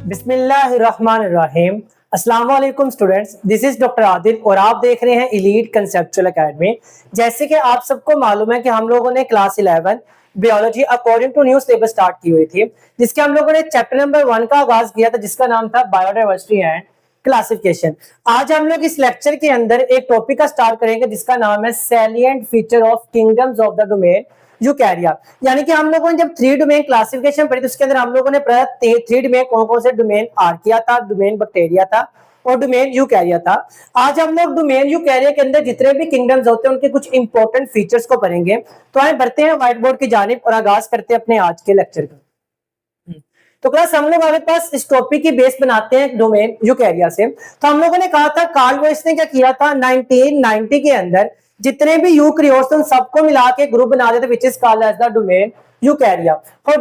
बिस्मिल्लाहिर्रहमानिर्रहीम। अस्सलाम वालेकुम students, this is doctor Adil और आप देख रहे हैं एलीट कंसेप्चुअल एकेडमी। जैसे कि आप सबको मालूम है कि हम लोगों ने class 11 biology according to new syllabus start की हुई थी, जिसके हम लोगों ने चैप्टर नंबर 1 का आगाज किया था, जिसका नाम था बायोडाइवर्सिटी एंड क्लासिफिकेशन। आज हम लोग इस लेक्चर के अंदर एक टॉपिक का स्टार्ट करेंगे जिसका नाम है salient feature of kingdoms of the domain यूकैरिया। यानी कि हम लोगों ने जब 3 डोमेन क्लासिफिकेशन पढ़ी तो उसके अंदर हम लोगों ने पढ़ा 3 डोमेन कौन कौन से डोमेन आर्किया था, डोमेन बैक्टीरिया था और डोमेन यूकैरिया था। आज हम लोग डोमेन यूकैरिया के अंदर जितने भी किंगडम्स होते हैं उनके कुछ इंपॉर्टेंट फीचर्स को पढ़ेंगे। तो आए बढ़ते हैं व्हाइट बोर्ड की जानिब और आगाज करते हैं अपने आज के लेक्चर का। तो क्लास हम लोग हमारे पास इस टॉपिक की बेस बनाते हैं डोमेन यूकैरिया से। तो हम लोगों ने कहा था कार्ल लुईस ने क्या किया था 1990 के अंदर जितने भी यूकैरियोट्स उन सबको मिला के ग्रुप बना देते which is called as the domain Eukarya. और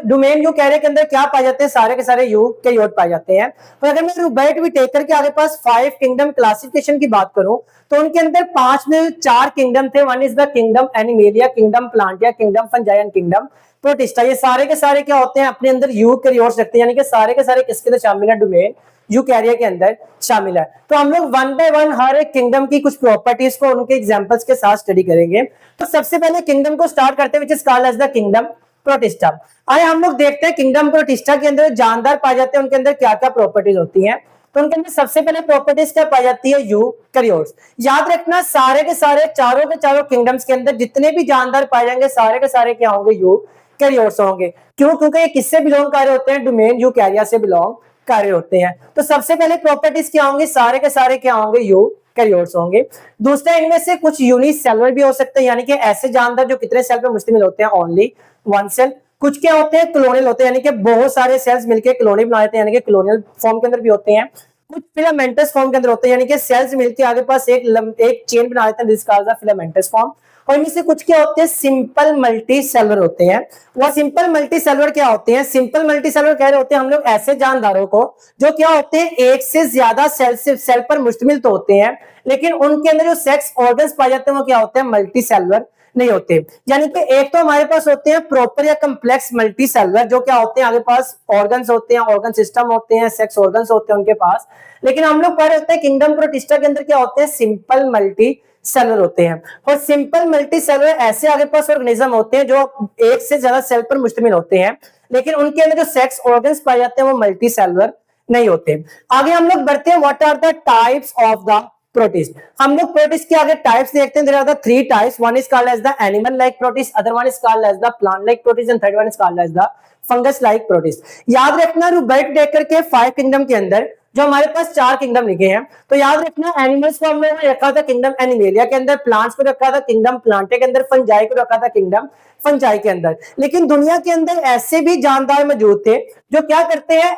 डोमेन यूकैरिया के अंदर क्या पाए जाते हैं, सारे के सारे यूकैरियोट पाए जाते हैं। पर अगर मैं रूबर्ट विटेकर के आगे पास 5 किंगडम क्लासिफिकेशन की बात करूं तो उनके अंदर 5 में 4 किंगडम थे। One is the kingdom Animalia, kingdom Plantae, kingdom Fungi and kingdom Protista. ये सारे के सारे क्या होते हैं, अपने अंदर यूकैरियोट्स रखते हैं, यानी कि सारे के सारे किसके अंदर शामिल है, डोमेन यूकैरिया के अंदर शामिल है। तो हम लोग वन बाय वन हर एक किंगडम की कुछ प्रॉपर्टीज को उनके एग्जांपल्स के साथ स्टडी करेंगे। तो सबसे पहले किंगडम को स्टार्ट करते हैं which is called as the kingdom Protista. आइए हम लोग देखते हैं किंगडम प्रोटिस्टा के अंदर जानदार पाए जाते हैं, उनके अंदर क्या क्या प्रॉपर्टीज होती हैं। तो उनके अंदर सबसे पहले प्रॉपर्टीज क्या पाई जाती है, यूकैरियोट्स। याद रखना सारे के सारे चारों के चारों किंगडम्स के अंदर जितने भी जानदार पाए जाएंगे सारे के सारे क्या होंगे, यूकैरियोट्स होंगे। क्यों? क्योंकि ये किससे बिलोंग कर रहे होते हैं, डोमेन यूकैरिया से बिलोंग कर रहे होते हैं। तो सबसे पहले प्रॉपर्टीज क्या होंगी, सारे के सारे क्या होंगे, यूकैरियोट्स होंगे। दूसरा, इनमें से कुछ यूनिसेलुलर भी हो सकते हैं, यानी कि ऐसे जानदार जो कितने सेल पे मुश्तमिल होते हैं, ओनली वन सेल। कुछ क्या होते हैं, क्लोनल होते हैं, यानी कि बहुत सारे सेल्स मिलकर कॉलोनी बना देते हैं, यानी कि कॉलोनियल फॉर्म के अंदर भी होते हैं। कुछ फिलामेंटस फॉर्म के अंदर होते हैं, यानी कि सेल्स मिलकर आगे पास एक चेन बना देते हैं, this called the filamentous form. और इनमें से कुछ क्या होते हैं, सिंपल मल्टी सेलुलर होते हैं। वह सिंपल मल्टी सेलुलर क्या होते हैं, सिंपल मल्टी सेलुलर कह रहे होते हैं हम लोग ऐसे जानदारों को जो क्या होते हैं एक से ज्यादा सेल पर मुश्तमिल तो होते हैं, लेकिन उनके अंदर जो सेक्स ऑर्गन्स पाए जाते हैं वो क्या होते हैं, मल्टी सेलुलर नहीं होते। यानी कि एक तो हमारे पास होते हैं प्रॉपर या कम्प्लेक्स मल्टी सेलुलर जो क्या होते हैं आगे पास ऑर्गन्स होते हैं, ऑर्गन सिस्टम होते हैं, सेक्स ऑर्गन्स होते हैं उनके पास। लेकिन हम लोग पढ़ रहे होते हैं किंगडम प्रोटिस्टा के अंदर क्या होते हैं, सिंपल मल्टी सेलुलर होते हैं। और सिंपल मल्टी सेलुलर ऐसे आगे पास ऑर्गेनिज्म होते हैं जो एक से ज्यादा सेल पर मुश्तमिल होते हैं, लेकिन उनके अंदर जो सेक्स ऑर्गन्स पाए जाते हैं वो मल्टी सेलुलर नहीं होते। आगे हम लोग बढ़ते हैं, what are the types of the protist. हम लोग प्रोटिस्ट के आगे टाइप्स देखते हैं, there are the 3 types. One is called as the animal like protist, other one is called as the plant like protist and third one is called as the fungus like protist. याद रखना Robert Whittaker के 5 kingdom के अंदर जो हमारे पास 4 kingdom लिखे हैं, तो याद रखना एनिमल्स को हम लोगों ने रखा था किंगडम एनिमेलिया के अंदर, प्लांट्स को रखा था किंगडम प्लांटे के अंदर, फंजाई को रखा था किंगडम फंजाई के अंदर। लेकिन दुनिया के अंदर ऐसे भी जानदार मौजूद थे जो क्या करते हैं,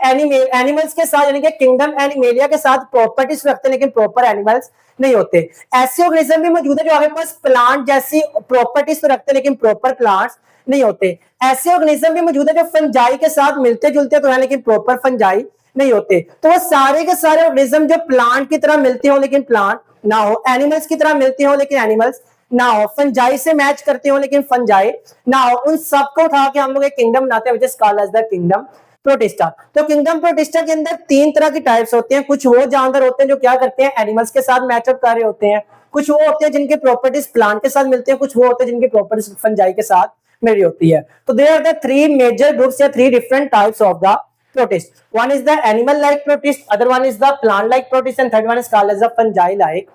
एनिमल्स के साथ यानी कि किंगडम एनिमेलिया के साथ प्रॉपर्टीज रखते हैं लेकिन प्रॉपर एनिमल्स नहीं होते। ऐसे ऑर्गेनिज्म भी मौजूद है जो हमारे पास प्लांट जैसी प्रॉपर्टीज तो रखते हैं लेकिन प्रॉपर प्लांट्स नहीं होते। ऐसे ऑर्गेनिज्म भी मौजूद है जो फंजाई के साथ मिलते जुलते तो है लेकिन प्रॉपर फंजाई नहीं होते। तो वो सारे के सारे ऑर्गेनिज्म जो प्लांट की तरह मिलते हो लेकिन प्लांट ना हो, एनिमल्स की तरह मिलते हो लेकिन एनिमल्स ना हो, फंजाई से मैच करते हो लेकिन फंजाई ना हो, उन सबको उठा के हम लोग एक किंगडम बनाते हैं which is called as the kingdom Protista. तो किंगडम प्रोटिस्टा के अंदर 3 तरह की टाइप्स होते हैं। कुछ वो जानवर होते हैं जो क्या करते हैं, एनिमल्स के साथ मैचअप कर रहे होते हैं। कुछ वो होते हैं जिनके प्रॉपर्टीज प्लांट के साथ मिलते हैं, कुछ वो होते हैं जिनकी प्रॉपर्टीज फंजाई के साथ मिल रही होती है। तो there are the 3 major groups या 3 different types of the protist. One is the animal like protist, other one is the plant like protist and third one is called as the fungi like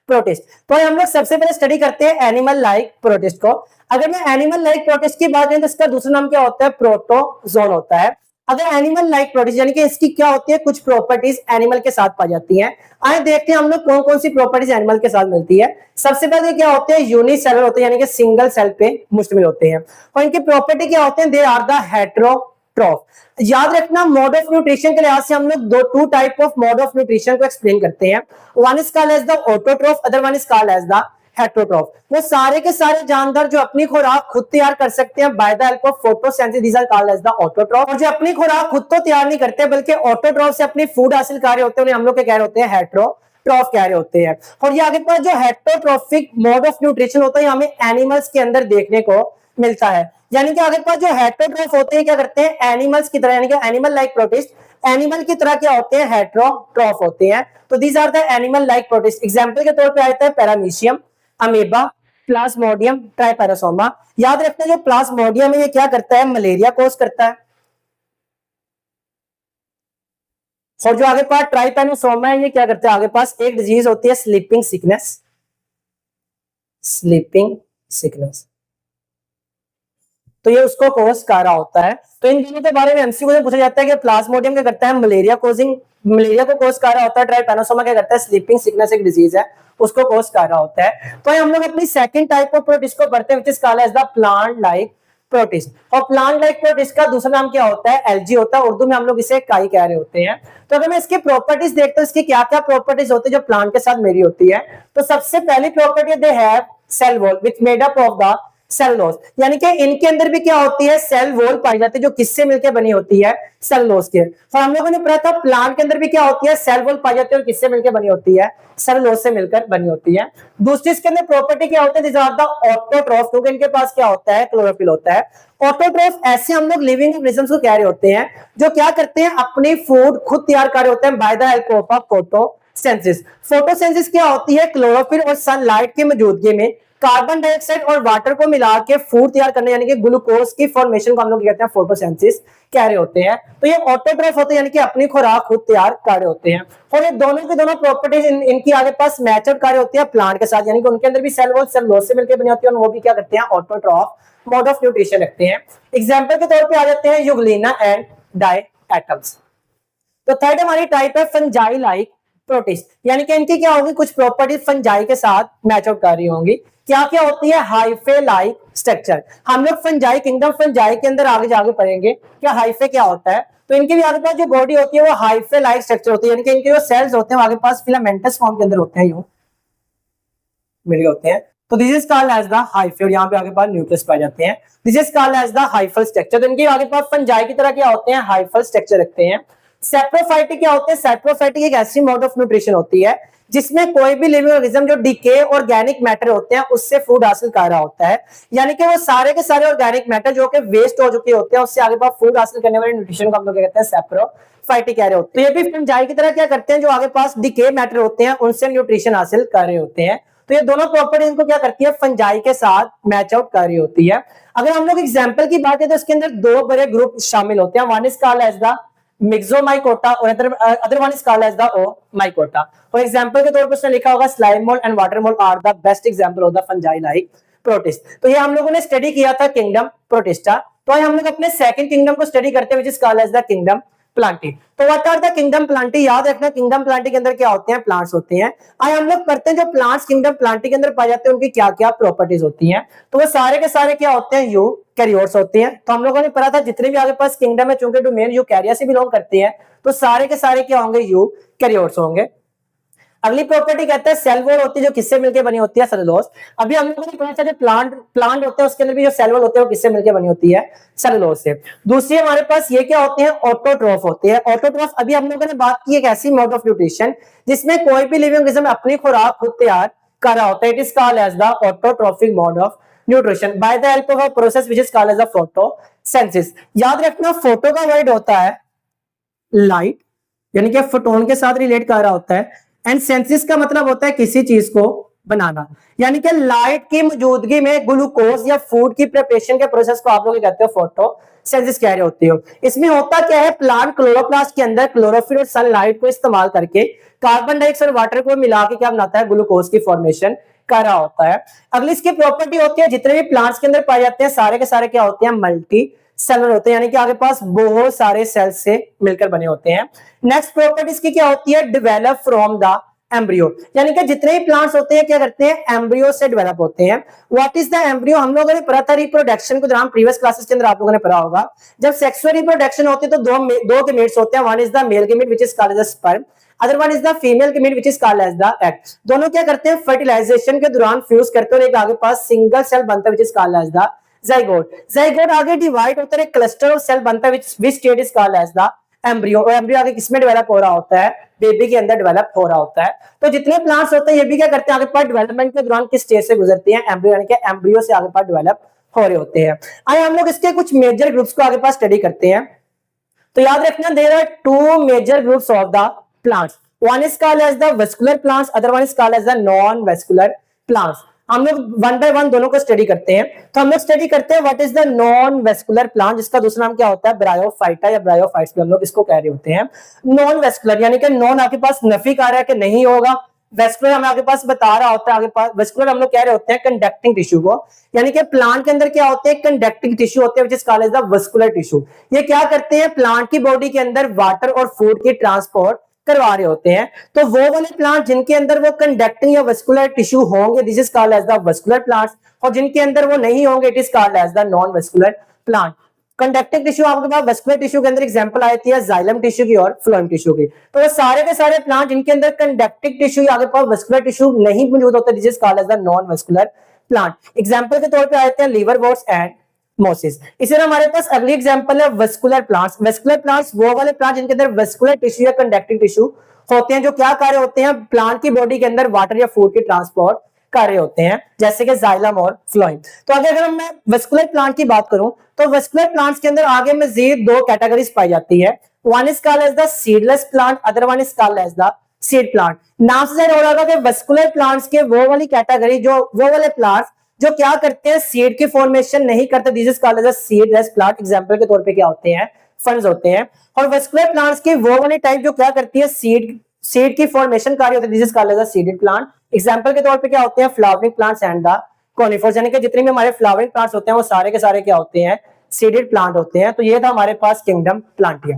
protist. तो हम लोग सबसे पहले study करते हैं animal like protist को। अगर मैं एनिमल लाइक प्रोटिस्ट की बात करें तो इसका दूसरा नाम क्या होता है, प्रोटोजोन होता है। अगर एनिमल लाइक प्रोटिस्ट यानी कि इसकी क्या होती है, कुछ प्रॉपर्टीज एनिमल के साथ पाई जाती हैं। आइए देखते हैं हम लोग कौन कौन सी प्रॉपर्टीज एनिमल के साथ मिलती है। सबसे पहले क्या होते हैं, यूनिसेलुलर होते हैं यानी कि सिंगल सेल पे मुश्तमिल होते हैं। और इनकी प्रॉपर्टी क्या होते हैं, दे आर द हेटेरोट्रॉफ। याद रखना मोड ऑफ न्यूट्रिशन के लिहाज से हम लोग 2 type of mode of nutrition को एक्सप्लेन करते हैं। One is called as the autotroph, other one is called as the heterotroph. वो सारे के सारे जानवर जो अपनी खुराक खुद तैयार कर सकते हैं by the help of photosynthesis, these are called as the autotroph. और जो अपनी खुराक खुद तो तैयार नहीं करते बल्कि ऑटोट्रॉफ से अपनी फूड हासिल कर रहे होते हैं उन्हें हम लोग क्या कह रहे होते हैं, हेटेरोट्रॉफ कह रहे होते हैं। और ये आगे पास जो हेटेरोट्रॉफिक मोड ऑफ न्यूट्रिशन होता है हमें एनिमल्स के अंदर देखने को मिलता है। यानी कि आगे पास जो हेटेरोट्रॉफ होते हैं क्या करते हैं, एनिमल्स की तरह यानी कि एनिमल लाइक प्रोटिस्ट एनिमल की तरह क्या होते हैं, हेटेरोट्रॉफ होते हैं। तो these are the animal like protist. Example के तौर पे आता है पैरामीशियम, अमीबा, प्लाज्मोडियम, ट्राइपैरासोमा। याद रखना जो प्लाज्मोडियम है ये क्या करता है, मलेरिया कोज करता है। और जो आगे पास ट्राइपैरासोमा है ये क्या करता है, आगे पास एक डिजीज होती है स्लीपिंग सिकनेस, स्लीपिंग सिकनेस, तो ये उसको कोज कर रहा होता है। तो इन दोनों के बारे में एमसीक्यू में पूछा जाता है कि प्लाज्मोडियम क्या करता है, मलेरिया कोजिंग, मलेरिया को कोज कर रहा होता है। ट्राइपैरासोमा क्या करता है, स्लीपिंग सिकनेस एक डिजीज है उसको कोज कर रहा होता है। तो हम लोग अपनी सेकंड टाइप ऑफ प्रोटिस्ट को पढ़ते हैं, which is called as the plant like protist. और प्लांट लाइक प्रोटिस्ट का दूसरा नाम क्या होता है, एलजी होता है। उर्दू में हम लोग इसे काई कह रहे होते हैं। तो अगर मैं इसकी प्रॉपर्टीज देखता हूँ, इसकी क्या क्या प्रॉपर्टीज होती है जो प्लांट के साथ मेरी होती है, तो सबसे पहली property they have cell wall which made up of the cellulose, यानी कि इनके अंदर भी क्या होती है, सेल वॉल पाई जाती है जो किससे मिलकर बनी होती है, सेलुलोज के। तो हम लोगों ने पढ़ा था प्लांट के अंदर भी क्या होती है, सेल वॉल पाई जाती है और किससे मिलकर बनी होती है, सेलुलोज से मिलकर बनी होती है। दूसरी इसके अंदर प्रॉपर्टी क्या होती है, दिस आर द ऑटोट्रॉफ, क्योंकि इनके पास क्या होता है, क्लोरोफिल होता है। ऑटोट्रॉफ ऐसे हम लोग लिविंग ऑर्गेनिजम्स को कह रहे होते हैं जो क्या करते हैं, अपनी फूड खुद तैयार कर रहे होते हैं by the help of photosynthesis. Photosynthesis क्या होती है, क्लोरोफिल और सनलाइट की मौजूदगी में कार्बन डाइऑक्साइड और वाटर को मिला के फूड तैयार करने यानी कि ग्लूकोज की फॉर्मेशन को हम लोग कहते हैं फोटोसिंथेसिस कह रहे होते हैं। तो ये ऑटोट्रॉफ होते हैं यानी कि अपनी खुराक खुद तैयार कर रहे होते हैं। और ये दोनों की दोनों प्रॉपर्टीज इनकी आगे पास मैच आउट कर रहे होती है प्लांट के साथ, यानी कि उनके अंदर भी सेल वॉल सेलुलोज से मिलकर बनी होती है और वो भी क्या करते हैं, ऑटोट्रॉफ मोड ऑफ न्यूट्रिशन रखते हैं। एग्जाम्पल के तौर पर आ जाते हैं यूग्लिना एंड डायटम्स। तो थर्ड हमारी टाइप है फंजाई लाइक प्रोटिस्ट, यानी कि इनकी क्या होगी, कुछ प्रॉपर्टीज फंजाई के साथ मैच आउट कर रही होंगी। क्या क्या होती है, हाइफे लाइक स्ट्रक्चर। हम लोग फंजाई किंगडम फंजाई के अंदर आगे जाके पढ़ेंगे क्या हाइफे क्या होता है। तो इनके भी आगे पास जो बॉडी होती है वो हाइफे लाइक स्ट्रक्चर होती है, यानी कि इनके जो सेल्स होते हैं आगे पास फिलामेंटस फॉर्म के अंदर होते हैं, यूं मिल होते हैं। तो this is called as the hyphae, और यहाँ पे आगे पास न्यूक्लियस पाए जाते हैं। This is called as the hyphal structure. तो इनके आगे पास फंजाई की तरह क्या होते हैं, हाइफल स्ट्रक्चर रखते हैं। सेप्रोफाइटिक क्या होते हैं, सेप्रोफाइटिक एक ऐसी मोड ऑफ न्यूट्रिशन होती है जिसमें कोई भी लिविंग ऑर्गेनिज्म जो डिके ऑर्गेनिक मैटर होते हैं उससे फूड हासिल कर रहा होता है, यानी कि वो सारे के सारे ऑर्गेनिक मैटर जो कि वेस्ट हो चुके होते हैं उससे आगे पास फूड हासिल करने वाले न्यूट्रिशन को हम लोग कहते हैं सेप्रोफाइटिक कह रहे होते हैं। तो ये भी फंजाई की तरह क्या करते हैं, जो आगे पास डिके मैटर होते हैं उनसे न्यूट्रिशन हासिल कर रहे होते हैं। तो ये दोनों प्रॉपर्टी इनको क्या करती है, फंजाई के साथ मैच आउट कर रही होती है। अगर हम लोग एग्जांपल की बात करें तो इसके अंदर दो बड़े ग्रुप शामिल होते हैं, one is called as the myxomycota और other one is called as the oomycota. For example के तौर पर उसने लिखा होगा slime mould and water mould are the best example of the fungi like protist. तो ये हम लोगों ने स्टडी किया था किंगडम प्रोटिस्टा। तो हम लोग अपने सेकंड किंगडम को स्टडी करते हैं which is called as the kingdom plantae. तो what are the kingdom plantae, याद रखना किंगडम प्लांटी के अंदर क्या होते हैं, प्लांट्स होते हैं। आज हम लोग पढ़ते हैं जो प्लांट्स किंगडम प्लांटी के अंदर पाए जाते हैं उनकी क्या क्या प्रॉपर्टीज होती हैं। तो वो सारे के सारे क्या होते हैं, यूकैरियोट्स होते हैं। तो हम लोगों ने पढ़ा था जितने भी आगे पास किंगडम है चूंकि डोमेन यूकैरिया से बिलोंग करते हैं तो सारे के सारे क्या होंगे, यूकैरियोट्स होंगे। अगली प्रॉपर्टी कहता है सेल वॉल होती है जो किससे मिलकर बनी होती है, सेलुलोज। अभी हम लोगों ने पढ़ा था जो प्लांट होते हैं उसके अंदर भी जो सेल वॉल होते हैं वो किससे मिलकर बनी होती है, सेलुलोज से। दूसरी हमारे पास ये क्या होते हैं, ऑटोट्रॉफ होते हैं। ऑटोट्रॉफ अभी हम लोगों ने बात की एक ऐसी मोड ऑफ न्यूट्रिशन जिसमें कोई भी लिविंग ऑर्गेनिज्म अपनी खुराक खुद तैयार कर रहा होता है। It is called as the autotrophic mode of nutrition by the help of a process which is called as the photosynthesis. याद रखना फोटो का वर्ड होता है लाइट, यानी कि फोटोन के साथ रिलेट कर रहा होता है, एंड सेंसिस का मतलब होता है किसी चीज को बनाना, यानी कि लाइट की मौजूदगी में ग्लूकोज या फूड की प्रिपरेशन के प्रोसेस को आप लोग कहते हो फोटोसिंथेसिस कह रहे होते हो। इसमें होता क्या है, प्लांट क्लोरोप्लास्ट के अंदर क्लोरोफिल और सनलाइट को इस्तेमाल करके कार्बन डाइऑक्साइड और वाटर को मिला के क्या बनाता है, ग्लूकोज की फॉर्मेशन कर रहा होता है। अगली इसकी प्रॉपर्टी होती है जितने भी प्लांट्स के अंदर पाए जाते हैं सारे के सारे क्या होते हैं, मल्टी सेलुलर होते हैं, यानी कि आगे पास बहुत सारे सेल्स से मिलकर बने होते हैं। नेक्स्ट प्रॉपर्टी इसकी क्या होती है, डेवलप फ्रॉम द एम्ब्रियो, यानी कि जितने भी प्लांट्स होते हैं क्या करते हैं, एम्ब्रियो से डेवलप होते हैं। व्हाट इज द एम्ब्रियो, हम लोगों ने पढ़ा था रिप्रोडक्शन के दौरान प्रीवियस क्लासेस के अंदर आप लोगों ने पढ़ा होगा। जब सेक्सुअल रिप्रोडक्शन होती है तो दो गेमेट्स होते हैं, one is the male gamete which is called as the sperm, other one is the female gamete which is called as the egg. दोनों क्या करते हैं, फर्टिलाइजेशन के दौरान फ्यूज करते हैं और एक आगे पास सिंगल सेल बनता है which is called as the zygote. Zygote आगे डिवाइड होकर एक क्लस्टर ऑफ सेल बनता है which stage is called as the embryo. और एम्ब्रियो आगे किसमें डेवलप हो रहा होता है, बेबी के अंदर डेवलप हो रहा होता है। तो जितने प्लांट्स होते हैं ये भी क्या करते हैं, आगे पास डेवलपमेंट के दौरान किस स्टेज से गुजरते हैं, एम्ब्रियो, यानी कि एम्ब्रियो से आगे पास डेवलप हो रहे होते हैं। आइए हम लोग इसके कुछ मेजर ग्रुप्स को आगे पास स्टडी करते हैं। तो याद रखना there are two major groups of the plants, one is called as the vascular plants, other one is called as the non vascular plants. हम लोग वन बाय वन दोनों को स्टडी करते हैं। तो हम लोग स्टडी करते हैं what is the non vascular plant, जिसका दूसरा नाम क्या होता है ब्रायोफाइटा या ब्रायोफाइट्स भी हम लोग इसको कह रहे होते हैं। नॉन वेस्कुलर यानी कि नॉन आपके पास नफी आ रहा है कि नहीं होगा, वेस्कुलर हमें आपके पास बता रहा होता है, आगे पास वेस्कुलर हम लोग कह रहे होते हैं कंडक्टिंग टिश्यू को, यानी कि प्लांट के अंदर क्या होते हैं कंडक्टिंग टिश्यू होते हैं which is called as the vascular tissue. ये क्या करते हैं प्लांट की बॉडी के अंदर वाटर और फूड की ट्रांसपोर्ट करवा रहे होते हैं। तो वो वाले प्लांट जिनके अंदर वो कंडक्टिंग या वेस्कुलर टिश्यू होंगे this is called as the vascular plants, और जिनके अंदर वो नहीं होंगे it is called as the non vascular plant. Conducting tissue आपके पास वेस्कुलर टिश्यू के अंदर एग्जांपल आती है जाइलम टिश्यू की और फ्लोएम टिश्यू की। तो वो सारे के सारे प्लांट जिनके अंदर कंडक्टिंग टिश्यू आपके पास वेस्कुलर टिश्यू नहीं मौजूद होता this is called as the non vascular plant. Example के तौर पे आते हैं लीवरवर्ट्स एंड मोसिस। इसी तरह हमारे पास अगली एग्जांपल है वेस्कुलर प्लांट्स। वेस्कुलर प्लांट्स वो वाले प्लांट जिनके अंदर वेस्कुलर टिश्यू या कंडक्टिंग टिश्यू होते हैं, जो क्या कार्य होते हैं प्लांट की बॉडी के अंदर वाटर या फूड की ट्रांसपोर्ट कार्य होते हैं, जैसे कि जाइलम और फ्लोएम। तो अगर मैं वेस्कुलर प्लांट की बात करूं तो वेस्कुलर प्लांट्स के अंदर आगे मजीद दो कैटेगरीज पाई जाती है, one is called as the seedless plant, other one is called as the seed plant. नाम से जाहिर हो रहा है कि वेस्कुलर प्लांट्स के वो वाली कैटेगरी जो वो वाले प्लांट्स जो क्या करते हैं सीड की फॉर्मेशन नहीं करते this is called as a seedless plant. Example के तौर पे क्या होते हैं फंड्स होते हैं। और वेस्कुलर प्लांट्स की वो वाली टाइप जो क्या करती है सीड की फॉर्मेशन कार्य होता है this is called as a seeded plant. Example के तौर पे क्या होते हैं flowering plants and the conifers, यानी कि जितने भी हमारे फ्लावरिंग प्लांट्स होते हैं वो सारे के सारे क्या होते हैं सीडेड प्लांट होते हैं। तो ये था हमारे पास किंगडम प्लांटिया।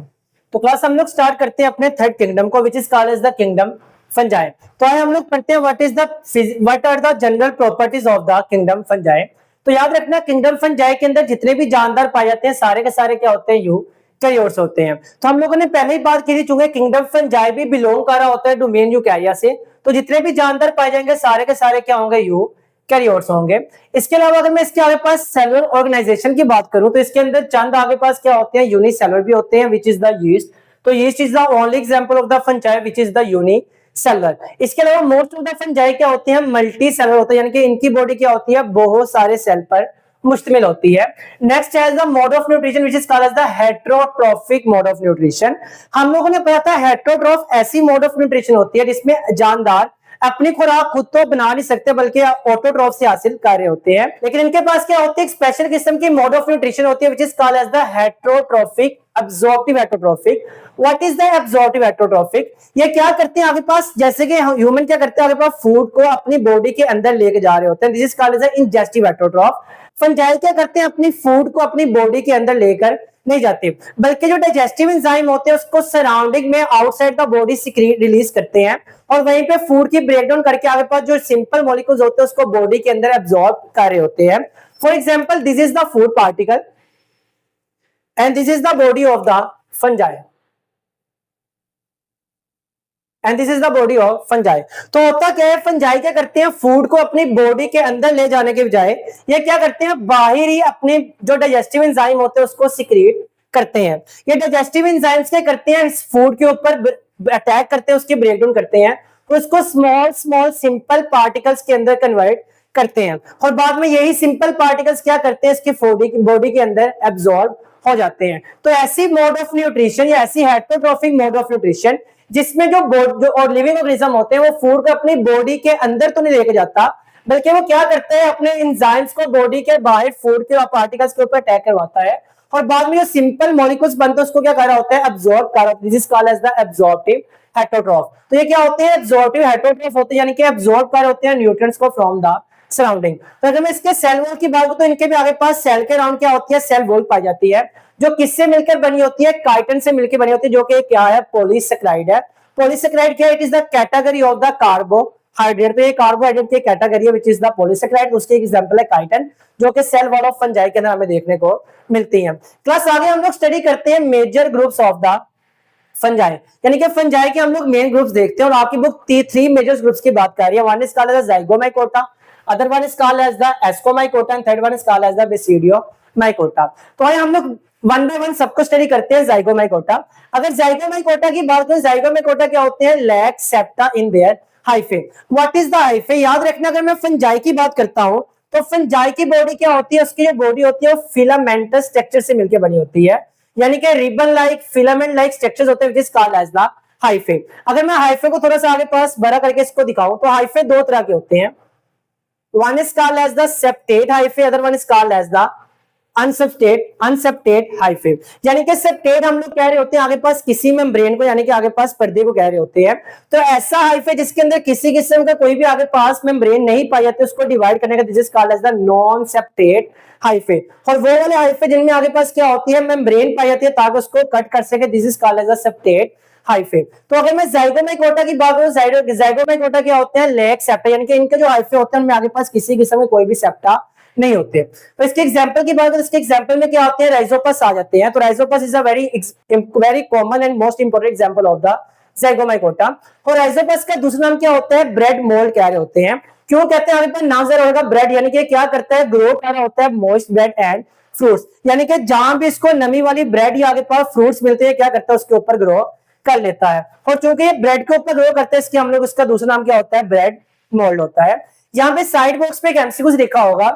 तो क्लास हम लोग स्टार्ट करते हैं अपने थर्ड किंगडम को which is called as the kingdom fungi. तो आइए हम लोग पढ़ते हैं what are the general properties of the kingdom fungi. तो याद रखना किंगडम फंजाई के अंदर जितने भी जानदार पाए जाते हैं सारे के सारे क्या होते हैं यूकैरियोट्स होते हैं। तो हम लोगों ने पहले ही बात की थी चूंकि किंगडम फंजाई भी बिलोंग कर रहा होता है डोमेन यूकैरिया से, तो जितने भी जानदार पाए जाएंगे सारे के सारे क्या होंगे यूकैरियोट्स होंगे। इसके अलावा अगर मैं इसके आगे पास सेलुलर ऑर्गेनाइजेशन की बात करूं तो इसके अंदर चंद आगे पास क्या होते हैं यूनिसेलुलर भी होते हैं विच इज द यीस्ट। तो yeast is the only example of the fungi which is the unicellular. इसके अलावा मोस्ट ऑफ द फंजाई क्या होते हैं मल्टी सेलुलर होते हैं, यानी कि इनकी बॉडी क्या होती है बहुत सारे सेल पर मुश्तमिल होती है। नेक्स्ट है the mode of nutrition which is called as the heterotrophic mode of nutrition. हम लोगों ने पढ़ा था हेटेरोट्रॉफ ऐसी मोड ऑफ न्यूट्रिशन होती है जिसमें जानदार अपनी खुराक खुद तो बना नहीं सकते बल्कि ऑटोट्रॉफ से हासिल कर रहे होते हैं, लेकिन इनके पास क्या होती है एक स्पेशल किस्म की मोड ऑफ न्यूट्रिशन होती है which is called as the heterotrophic absorptive heterotrophic. What is the absorptive heterotrophic? ये क्या करते हैं आगे पास जैसे कि ह्यूमन क्या करते हैं आगे पास फूड को अपनी बॉडी के अंदर लेके जा रहे होते हैं this is called as the ingestive heterotroph. Fungi क्या करते हैं अपनी फूड को अपनी बॉडी के अंदर लेकर नहीं जाते बल्कि जो डाइजेस्टिव एंजाइम होते हैं उसको सराउंडिंग में outside the body secrete release करते हैं और वहीं पे फूड की ब्रेकडाउन करके आगे पास जो सिंपल मॉलिक्यूल्स होते हैं उसको बॉडी के अंदर एब्जॉर्ब कर रहे होते हैं। For example this is the food particle and this is the body of the fungi and this is the body of fungi. तो होता क्या है फंजाई क्या करते हैं फूड को अपनी बॉडी के अंदर ले जाने के बजाय ये क्या करते हैं बाहर ही अपने जो डाइजेस्टिव एंजाइम होते हैं उसको सिक्रीट करते हैं। ये डाइजेस्टिव एंजाइम्स क्या करते हैं इस फूड के ऊपर अटैक करते हैं उसकी ब्रेकडाउन करते हैं तो उसको स्मॉल स्मॉल सिंपल पार्टिकल्स के अंदर कन्वर्ट करते हैं और बाद में यही सिंपल पार्टिकल्स क्या करते हैं इसकी बॉडी के अंदर एब्जॉर्ब हो जाते हैं। तो ऐसी मोड ऑफ न्यूट्रिशन या ऐसी हेटेरोट्रॉफिक मोड ऑफ न्यूट्रिशन जिसमें जो और लिविंग ऑर्गेनिज्म होते हैं वो फूड को अपनी बॉडी के अंदर तो नहीं लेके जाता बल्कि वो क्या करते हैं अपने एंजाइम्स को बॉडी के बाहर फूड के पार्टिकल्स के ऊपर अटैक करवाता है और बाद में जो सिंपल मॉलिक्यूल्स बनते हैं उसको क्या कर रहा होता है एब्जॉर्ब कर रहा होता है this is called as the absorptive heterotroph. तो ये क्या होते हैं एब्जॉर्प्टिव हेटेरोट्रॉफ होते हैं यानी कि एब्जॉर्ब कर रहे होते हैं न्यूट्रिएंट्स को फ्रॉम द सराउंडिंग। तो अगर मैं इसके सेल वॉल की बात करूं तो इनके भी आगे पास सेल के अराउंड क्या होती है सेल वॉल पाई जाती है जो किससे मिलकर बनी होती है काइटिन से मिलकर बनी होती है जो कि क्या है पॉलीसेकेराइड है। पॉलीसेकेराइड क्या है it is the category of the carbohydrate. तो ये कार्बोहाइड्रेट की कैटेगरी है व्हिच इज द पॉलीसेकेराइड। उसके एक एग्जांपल है काइटिन जो कि सेल वॉल ऑफ फंजाई के अंदर हमें देखने को मिलती है। क्लास आगे हम लोग स्टडी करते हैं major groups of the fungi यानी कि फंजाई के हम लोग मेन ग्रुप्स देखते हैं और आपकी बुक 3 मेजर ग्रुप्स की बात कर रही है। One is called as the Zygomycota, other one is called as the Ascomycota and third one is called as the Basidiomycota. तो आइए हम लोग वन बाय वन सबको स्टडी करते हैं जाइगोमाइकोटा। अगर जाइगोमाइकोटा की बात करें जाइगोमाइकोटा क्या होते हैं lack septa in their hyphae. What is the hyphae? याद रखना अगर मैं फंजाई की बात करता हूं तो फंजाई की बॉडी क्या होती है उसकी जो बॉडी होती है वो फिलामेंटस स्ट्रक्चर से मिलकर बनी होती है यानी कि ribbon like filament like structures होते हैं, which is called as the hyphae. अगर मैं हाइफे को थोड़ा सा आगे पास बड़ा करके इसको दिखाऊं तो हाइफे दो तरह के होते हैं, one is called as the septate hyphae, other one is called as the unseptate hyphae. यानी कि सेप्टेट हम लोग कह रहे होते हैं आगे पास किसी मेम्ब्रेन को, यानी कि आगे पास पर्दे को कह रहे होते हैं। तो ऐसा हाइफे जिसके अंदर किसी किस्म का कोई भी आगे पास मेम्ब्रेन नहीं पाई जाती, उसको डिवाइड करने का this is called as the non septate hyphae. और वो वाले हाइफे जिनमें आगे पास क्या होती है, मेम्ब्रेन पाई जाती है ताकि उसको कट कर सके, this is called as the septate hyphae. तो अगर मैं जाइगोमाइकोटा की बात करूं, जाइगोमाइकोटा क्या होते हैं, लेग सेप्टा, यानी कि इनके जो हाइफे होते हैं उनमें आगे पास किसी किस्म के कोई भी सेप्टा नहीं होते। तो इसके एग्जांपल की बात करें, इसके एग्जांपल में क्या होते हैं, राइजोपस आ जाते हैं। तो Rhizopus is a very common and most important example of the Zygomycota. और राइजोपस का दूसरा नाम क्या होता है, ब्रेड मोल्ड कह रहे होते हैं। क्यों कहते हैं, हमें पर नाम जरा होगा, ब्रेड यानी कि क्या करता है, ग्रो कर रहा होता है मॉइस्ट ब्रेड एंड फ्रूट्स, यानी कि जहां भी इसको नमी वाली ब्रेड या आगे पास फ्रूट्स मिलते हैं क्या करता है, उसके ऊपर ग्रो कर लेता है। और चूंकि ये ब्रेड के ऊपर ग्रो करते हैं, इसके हम लोग उसका दूसरा नाम क्या होता है, ब्रेड मोल्ड होता है। यहाँ पे साइड बॉक्स पे एक एमसीक्यू लिखा होगा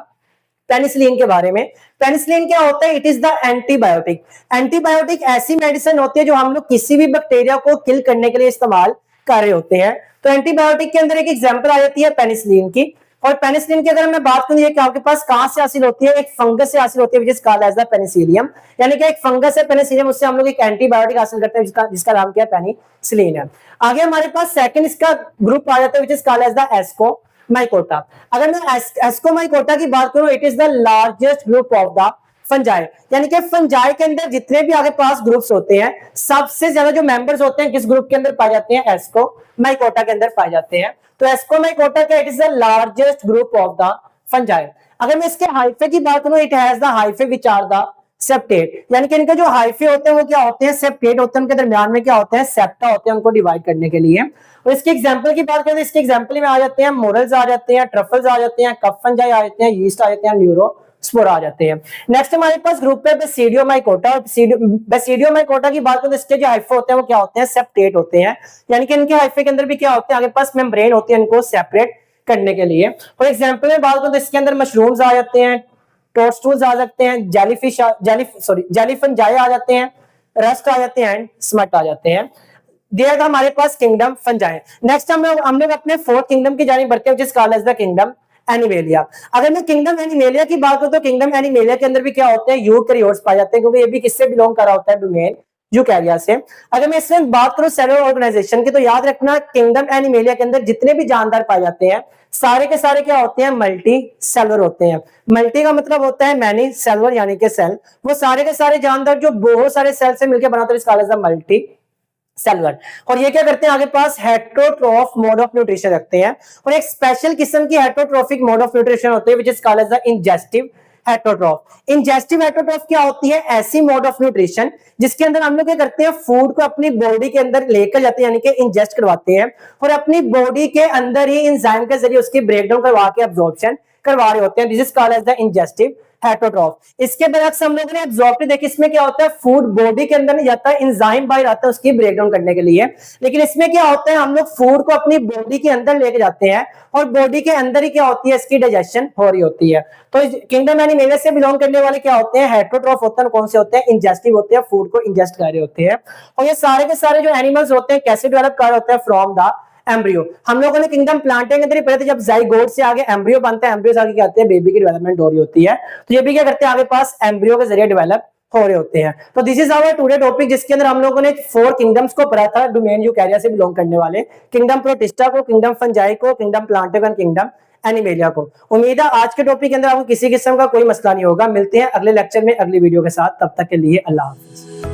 पेनिसिलिन के बारे में। पेनिसिलिन क्या होता है, it is the antibiotic. Antibiotic ऐसी मेडिसिन होती है जो हम लोग किसी भी बैक्टीरिया को किल करने के लिए इस्तेमाल कर रहे होते हैं। तो एंटीबायोटिक के अंदर एक एग्जांपल आ जाती है पेनिसिलिन की। और पेनिसिलिन की अगर मैं बात करूं, ये आपके पास कहां से हासिल होती है, एक फंगस से हासिल होती है, which is called as the Penicillium. यानी कि एक फंगस है पेनिसिलियम, उससे हम लोग एक एंटीबायोटिक हासिल करते हैं जिसका नाम क्या है, पेनिसिलिन है। आगे हमारे पास सेकंड इसका ग्रुप आ जाता है, which is called as the Ascomycota. अगर मैं एस्कोमाइकोटा की बात करूं, it is the largest group of the fungi. यानी कि फंजाई के अंदर जितने भी आगे पास ग्रुप्स होते हैं, सबसे ज्यादा जो मेंबर्स होते हैं किस ग्रुप के अंदर पाए जाते हैं, एस्कोमाइकोटा के अंदर पाए जाते हैं। तो एस्कोमाइकोटा का it is the largest group of the fungi. अगर मैं इसके हाइफे की बात करूं, it has the hyphae which are the septate, यानी कि इनके जो हाइफे होते हैं वो क्या होते हैं, सेप्टेट होते हैं, उनके दरमियान में क्या होते हैं, सेप्टा होते हैं, उनको डिवाइड करने के लिए। और इसके एग्जांपल की बात करें, इसके एग्जांपल में आ जाते हैं मोरल्स आ जाते हैं, ट्रफल्स आ जाते हैं, कफ फंजाई आ जाते हैं, यीस्ट आ जाते हैं, न्यूरोस्पोर आ जाते हैं। नेक्स्ट हमारे पास ग्रुप है बेसिडियोमाइकोटा। और बेसिडियोमाइकोटा की बात करें तो इसके जो हाइफे होते हैं वो क्या होते हैं, सेप्टेट होते हैं, यानी कि इनके हाइफे के अंदर भी क्या होते हैं, आगे पास मेम्ब्रेन होती है इनको सेपरेट करने के लिए। और एग्जांपल में बात करें तो इसके अंदर मशरूम्स आ जाते हैं, टोस्टूल्स आ सकते हैं, जेली फंजाई आ जाते हैं, रस्ट आ जाते हैं एंड स्मट आ जाते हैं। दिया था हमारे पास किंगडम फंजाई। नेक्स्ट हम लोग अपने फोर्थ किंगडम की जानिब बढ़ते हैं, जिस called as the kingdom Animalia. अगर मैं किंगडम एनिमेलिया की बात करूं तो किंगडम एनिमेलिया के अंदर भी क्या होते हैं, यूकैरियोट्स पाए जाते हैं, क्योंकि ये भी किससे बिलोंग कर रहा होता है, डोमेन यूकैरिया से। अगर मैं इसमें बात करूं सेलुलर ऑर्गेनाइजेशन की, तो याद रखना किंगडम एनिमेलिया के अंदर जितने भी जानदार पाए जाते हैं सारे के सारे क्या होते हैं, मल्टी सेलुलर होते हैं। मल्टी का मतलब होता है मैनी, सेलुलर यानी कि सेल। वो सारे के सारे जानदार जो बहुत सारे सेल से मिलकर बनाते हैं, इसका मतलब मल्टी सेलुलर। और ये क्या करते हैं, आगे पास हेटरोट्रॉफ मोड ऑफ न्यूट्रिशन रखते हैं। और एक स्पेशल किस्म की हेटरोट्रॉफिक मोड ऑफ न्यूट्रिशन होती है, which is called as the ingestive heterotroph. Ingestive heterotroph क्या होती है, ऐसी मोड ऑफ न्यूट्रिशन जिसके अंदर हम लोग क्या करते हैं, फूड को अपनी बॉडी के अंदर लेकर जाते हैं, यानी कि इंजेस्ट करवाते हैं, और अपनी बॉडी के अंदर ही एंजाइम के जरिए उसकी ब्रेकडाउन करवा के एब्जॉर्प्शन करवा रहे होते हैं। This is called as the ingestive heterotroph. इसके बरक्स हम लोगों ने एब्जॉर्प्टिव देखिए, इसमें क्या होता है, फूड बॉडी के अंदर नहीं जाता है, एंजाइम बाहर आता है उसकी ब्रेकडाउन करने के लिए। लेकिन इसमें क्या होता है, हम लोग फूड को अपनी बॉडी के अंदर लेके जाते हैं, और बॉडी के अंदर ही क्या होती है, इसकी डाइजेशन हो रही होती है। तो किंगडम एनिमेलिया से बिलोंग करने वाले क्या होते हैं, हेटरोट्रॉफ होते हैं। कौन से होते हैं, इंजेस्टिव होते हैं, फूड को इंजेस्ट कर रहे होते हैं। और ये सारे के सारे जो एनिमल्स होते हैं कैसे डेवलप कर रहे होते हैं, फ्रॉम द एम्ब्रियो। हम लोगों ने किंगडम प्लांटा के अंदर ही पढ़े थे, जब जाइगोट से आगे एम्ब्रियो बनता है, एम्ब्रियो से आगे क्या आते हैं, बेबी की डेवलपमेंट हो रही होती है। तो ये भी क्या करते हैं, आगे पास एम्ब्रियो के जरिए डेवलप हो रहे होते हैं। तो this is our today topic, जिसके अंदर हम लोगों ने 4 किंगडम्स को पढ़ा था, डोमेन यूकैरिया से बिलोंग करने वाले, किंगडम प्रोटिस्टा को, किंगडम फंजाई को, kingdom Plantae and kingdom animalia को। उम्मीद है आज के टॉपिक के अंदर आपको किसी किस्म का कोई मसला नहीं होगा। मिलते हैं अगले लेक्चर में अगली वीडियो के साथ, तब तक के लिए अल्लाह हाफिज।